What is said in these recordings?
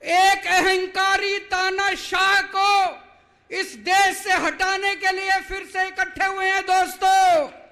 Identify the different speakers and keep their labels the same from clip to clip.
Speaker 1: एक अहंकारी तानाशाह को इस देश से हटाने के लिए फिर से इकट्ठे हुए हैं दोस्तों।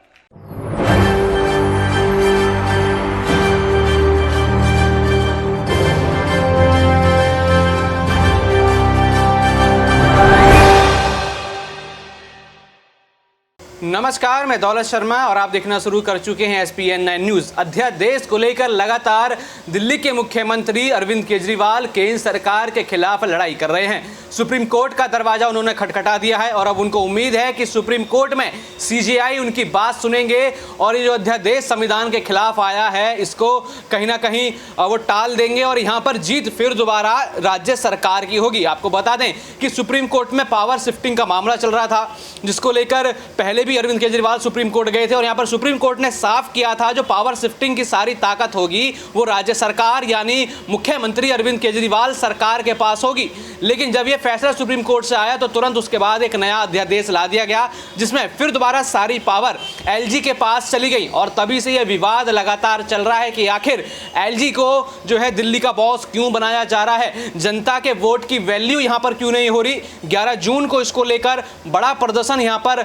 Speaker 2: नमस्कार, मैं दौलत शर्मा और आप देखना शुरू कर चुके हैं SPN9 न्यूज। अध्यादेश को लेकर लगातार दिल्ली के मुख्यमंत्री अरविंद केजरीवाल केंद्र सरकार के खिलाफ लड़ाई कर रहे हैं। सुप्रीम कोर्ट का दरवाजा उन्होंने खटखटा दिया है और अब उनको उम्मीद है कि सुप्रीम कोर्ट में CJI उनकी बात सुनेंगे और ये जो अध्यादेश संविधान के खिलाफ आया है इसको कहीं ना कहीं वो टाल देंगे और यहाँ पर जीत फिर दोबारा राज्य सरकार की होगी। आपको बता दें कि सुप्रीम कोर्ट में पावर शिफ्टिंग का मामला चल रहा था, जिसको लेकर पहले भी अरविंद केजरीवाल सुप्रीम कोर्ट गए थे और यहाँ पर सुप्रीम कोर्ट ने साफ किया था जो पावर शिफ्टिंग की सारी ताकत होगी वो राज्य सरकार यानी मुख्यमंत्री अरविंद केजरीवाल सरकार के पास होगी। लेकिन जब ये फैसला सुप्रीम कोर्ट से आया तो तुरंत उसके बाद एक नया अध्यादेश ला दिया गया जिसमें फिर दोबारा सारी पावर LG के पास चली गई और तभी से यह विवाद लगातार चल रहा है कि आखिर LG को जो है दिल्ली का बॉस क्यों बनाया जा रहा है, जनता के वोट की वैल्यू यहाँ पर क्यों नहीं हो रही। 11 जून को इसको लेकर बड़ा प्रदर्शन यहाँ पर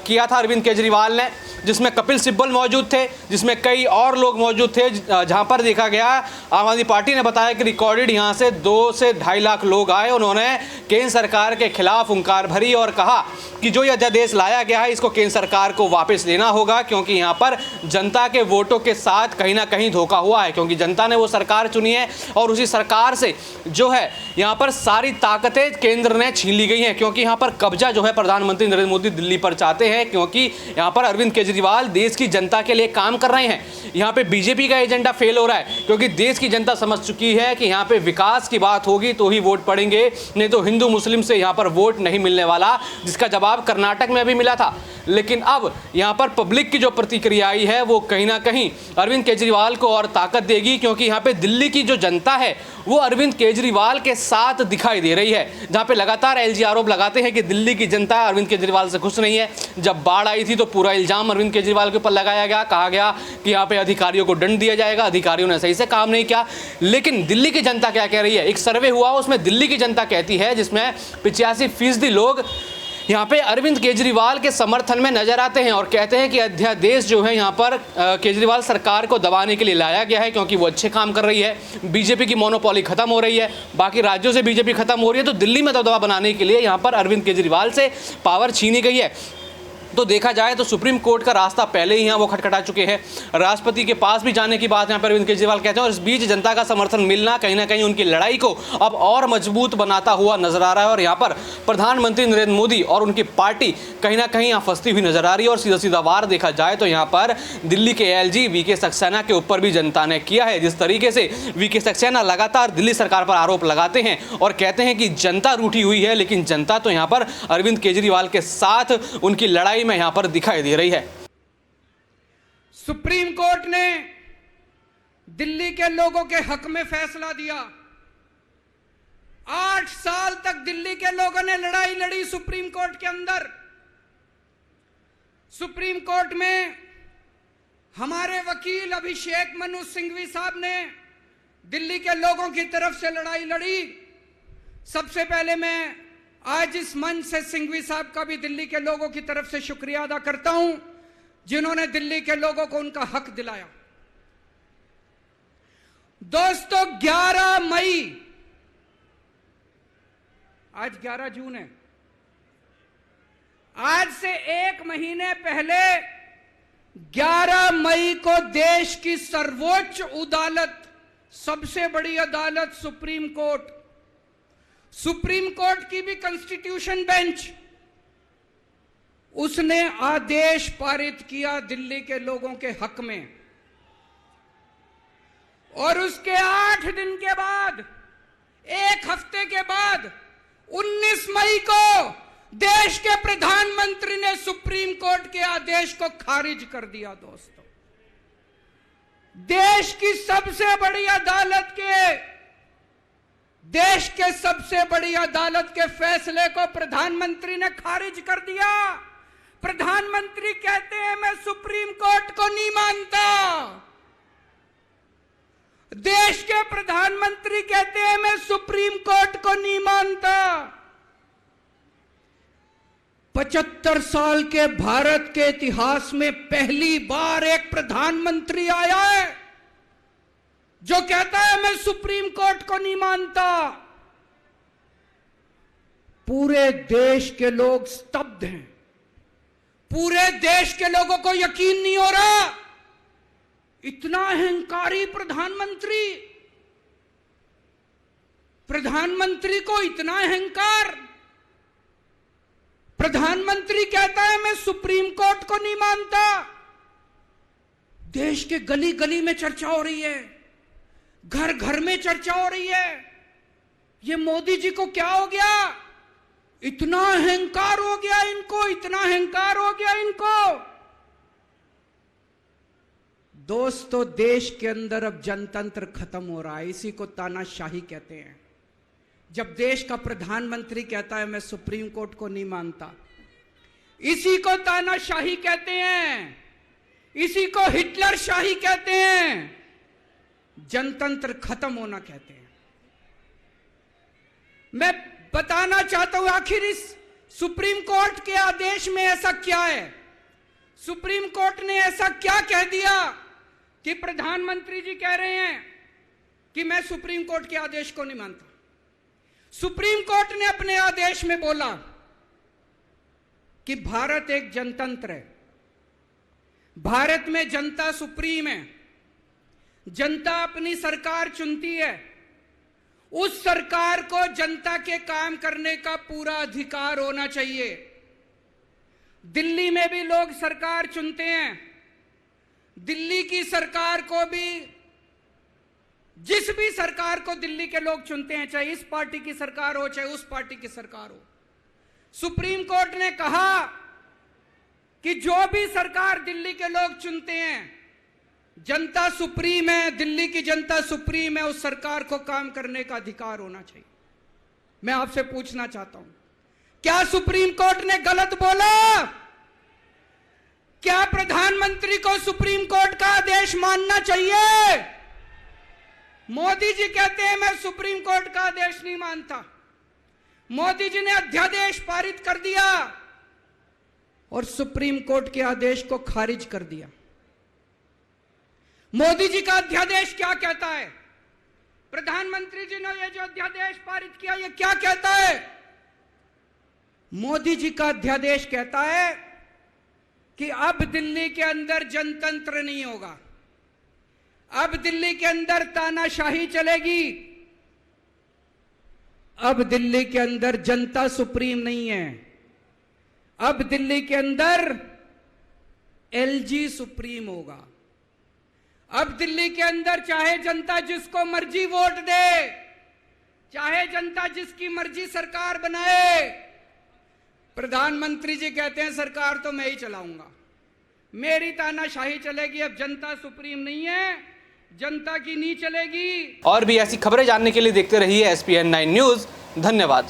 Speaker 2: किया था अरविंद केजरीवाल ने, जिसमें कपिल सिब्बल मौजूद थे, जिसमें कई और लोग मौजूद थे, जहां पर देखा गया आम आदमी पार्टी ने बताया कि रिकॉर्डेड यहां से 2 से 2.5 लाख लोग आए। उन्होंने केंद्र सरकार के खिलाफ हुंकार भरी और कहा कि जो ये अध्यादेश लाया गया है इसको केंद्र सरकार को वापस लेना होगा क्योंकि यहाँ पर जनता के वोटों के साथ कहीं ना कहीं धोखा हुआ है, क्योंकि जनता ने वो सरकार चुनी है और उसी सरकार से जो है यहाँ पर सारी ताकतें केंद्र ने छीन ली गई हैं, क्योंकि यहाँ पर कब्जा जो है प्रधानमंत्री नरेंद्र मोदी दिल्ली पर चाहते हैं, क्योंकि यहाँ पर अरविंद केजरीवाल देश की जनता के लिए काम कर रहे हैं। यहाँ पे बीजेपी का एजेंडा फेल हो रहा है क्योंकि देश की जनता समझ चुकी है कि यहाँ पे विकास की बात होगी तो ही वोट पड़ेंगे, नहीं तो हिंदू मुस्लिम से यहाँ पर वोट नहीं मिलने वाला, जिसका जवाब कर्नाटक में भी मिला था। लेकिन अब यहाँ पर पब्लिक की जो प्रतिक्रिया आई है वो कहीं ना कहीं अरविंद केजरीवाल को और ताकत देगी, क्योंकि यहाँ पे दिल्ली की जो जनता है वो अरविंद केजरीवाल के साथ दिखाई दे रही है। जहाँ पे लगातार LG आरोप लगाते हैं कि दिल्ली की जनता अरविंद केजरीवाल से खुश नहीं है। जब बाढ़ आई थी तो पूरा इल्जाम अरविंद केजरीवाल के ऊपर लगाया गया, कहा गया कि यहाँ पे अधिकारियों को दंड दिया जाएगा, अधिकारियों ने सही से काम नहीं किया। लेकिन दिल्ली की जनता क्या कह रही है, एक सर्वे हुआ उसमें दिल्ली की जनता कहती है जिसमें 85% लोग यहाँ पे अरविंद केजरीवाल के समर्थन में नजर आते हैं और कहते हैं कि अध्यादेश जो है यहाँ पर केजरीवाल सरकार को दबाने के लिए लाया गया है क्योंकि वो अच्छे काम कर रही है, बीजेपी की मोनोपोली खत्म हो रही है, बाकी राज्यों से बीजेपी खत्म हो रही है, तो दिल्ली में दबदबा बनाने के लिए यहाँ पर अरविंद केजरीवाल से पावर छीनी गई है। तो देखा जाए तो सुप्रीम कोर्ट का रास्ता पहले ही यहाँ वो खटखटा चुके हैं, राष्ट्रपति के पास भी जाने की बात यहाँ पर अरविंद केजरीवाल कहते हैं और इस बीच जनता का समर्थन मिलना कहीं ना कहीं उनकी लड़ाई को अब और मजबूत बनाता हुआ नजर आ रहा है और यहाँ पर प्रधानमंत्री नरेंद्र मोदी और उनकी पार्टी कहीं ना कहीं यहाँ फंसती हुई नजर आ रही है। और सीधा सीधा वार देखा जाए तो यहाँ पर दिल्ली के LG VK सक्सेना के ऊपर भी जनता ने किया है। जिस तरीके से VK सक्सेना लगातार दिल्ली सरकार पर आरोप लगाते हैं और कहते हैं कि जनता रूठी हुई है, लेकिन जनता तो यहाँ पर अरविंद केजरीवाल के साथ उनकी लड़ाई में यहां पर दिखाई दे रही है।
Speaker 1: सुप्रीम कोर्ट ने दिल्ली के लोगों के हक में फैसला दिया। 8 साल तक दिल्ली के लोगों ने लड़ाई लड़ी सुप्रीम कोर्ट के अंदर। सुप्रीम कोर्ट में हमारे वकील अभिषेक मनु सिंघवी साहब ने दिल्ली के लोगों की तरफ से लड़ाई लड़ी। सबसे पहले मैं आज इस मंच से सिंघवी साहब का भी दिल्ली के लोगों की तरफ से शुक्रिया अदा करता हूं जिन्होंने दिल्ली के लोगों को उनका हक दिलाया। दोस्तों 11 मई, आज 11 जून है, आज से 1 महीने पहले 11 मई को देश की सर्वोच्च अदालत, सबसे बड़ी अदालत सुप्रीम कोर्ट की भी कॉन्स्टिट्यूशन बेंच, उसने आदेश पारित किया दिल्ली के लोगों के हक में। और उसके 8 दिन के बाद, 1 हफ्ते के बाद 19 मई को देश के प्रधानमंत्री ने सुप्रीम कोर्ट के आदेश को खारिज कर दिया। दोस्तों, देश की सबसे बड़ी अदालत के फैसले को प्रधानमंत्री ने खारिज कर दिया। प्रधानमंत्री कहते हैं मैं सुप्रीम कोर्ट को नहीं मानता। देश के प्रधानमंत्री कहते हैं मैं सुप्रीम कोर्ट को नहीं मानता। 75 साल के भारत के इतिहास में पहली बार एक प्रधानमंत्री आया है जो कहता है मैं सुप्रीम कोर्ट को नहीं मानता। पूरे देश के लोग स्तब्ध हैं। पूरे देश के लोगों को यकीन नहीं हो रहा, इतना अहंकारी प्रधानमंत्री, प्रधानमंत्री को इतना अहंकार। प्रधानमंत्री कहता है मैं सुप्रीम कोर्ट को नहीं मानता। देश के गली गली में चर्चा हो रही है, घर घर में चर्चा हो रही है। ये मोदी जी को क्या हो गया, इतना अहंकार हो गया इनको, इतना अहंकार हो गया इनको। दोस्तों, देश के अंदर अब जनतंत्र खत्म हो रहा है, इसी को तानाशाही कहते हैं। जब देश का प्रधानमंत्री कहता है मैं सुप्रीम कोर्ट को नहीं मानता, इसी को तानाशाही कहते हैं, इसी को हिटलर शाही कहते हैं, जनतंत्र खत्म होना कहते हैं। मैं बताना चाहता हूं आखिर इस सुप्रीम कोर्ट के आदेश में ऐसा क्या है। सुप्रीम कोर्ट ने ऐसा क्या कह दिया कि प्रधानमंत्री जी कह रहे हैं कि मैं सुप्रीम कोर्ट के आदेश को नहीं मानता। सुप्रीम कोर्ट ने अपने आदेश में बोला कि भारत एक जनतंत्र है, भारत में जनता सुप्रीम है, जनता अपनी सरकार चुनती है, उस सरकार को जनता के काम करने का पूरा अधिकार होना चाहिए। दिल्ली में भी लोग सरकार चुनते हैं, दिल्ली की सरकार को भी, जिस भी सरकार को दिल्ली के लोग चुनते हैं, चाहे इस पार्टी की सरकार हो चाहे उस पार्टी की सरकार हो। सुप्रीम कोर्ट ने कहा कि जो भी सरकार दिल्ली के लोग चुनते हैं, जनता सुप्रीम है, दिल्ली की जनता सुप्रीम है, उस सरकार को काम करने का अधिकार होना चाहिए। मैं आपसे पूछना चाहता हूं, क्या सुप्रीम कोर्ट ने गलत बोला? क्या प्रधानमंत्री को सुप्रीम कोर्ट का आदेश मानना चाहिए? मोदी जी कहते हैं मैं सुप्रीम कोर्ट का आदेश नहीं मानता। मोदी जी ने अध्यादेश पारित कर दिया और सुप्रीम कोर्ट के आदेश को खारिज कर दिया। मोदी जी का अध्यादेश क्या कहता है? प्रधानमंत्री जी ने यह जो अध्यादेश पारित किया, यह क्या कहता है? मोदी जी का अध्यादेश कहता है कि अब दिल्ली के अंदर जनतंत्र नहीं होगा, अब दिल्ली के अंदर तानाशाही चलेगी, अब दिल्ली के अंदर जनता सुप्रीम नहीं है, अब दिल्ली के अंदर एलजी सुप्रीम होगा। अब दिल्ली के अंदर चाहे जनता जिसको मर्जी वोट दे, चाहे जनता जिसकी मर्जी सरकार बनाए, प्रधानमंत्री जी कहते हैं सरकार तो मैं ही चलाऊंगा, मेरी तानाशाही चलेगी, अब जनता सुप्रीम नहीं है, जनता की नहीं चलेगी।
Speaker 2: और भी ऐसी खबरें जानने के लिए देखते रहिए SPN9 न्यूज़। धन्यवाद।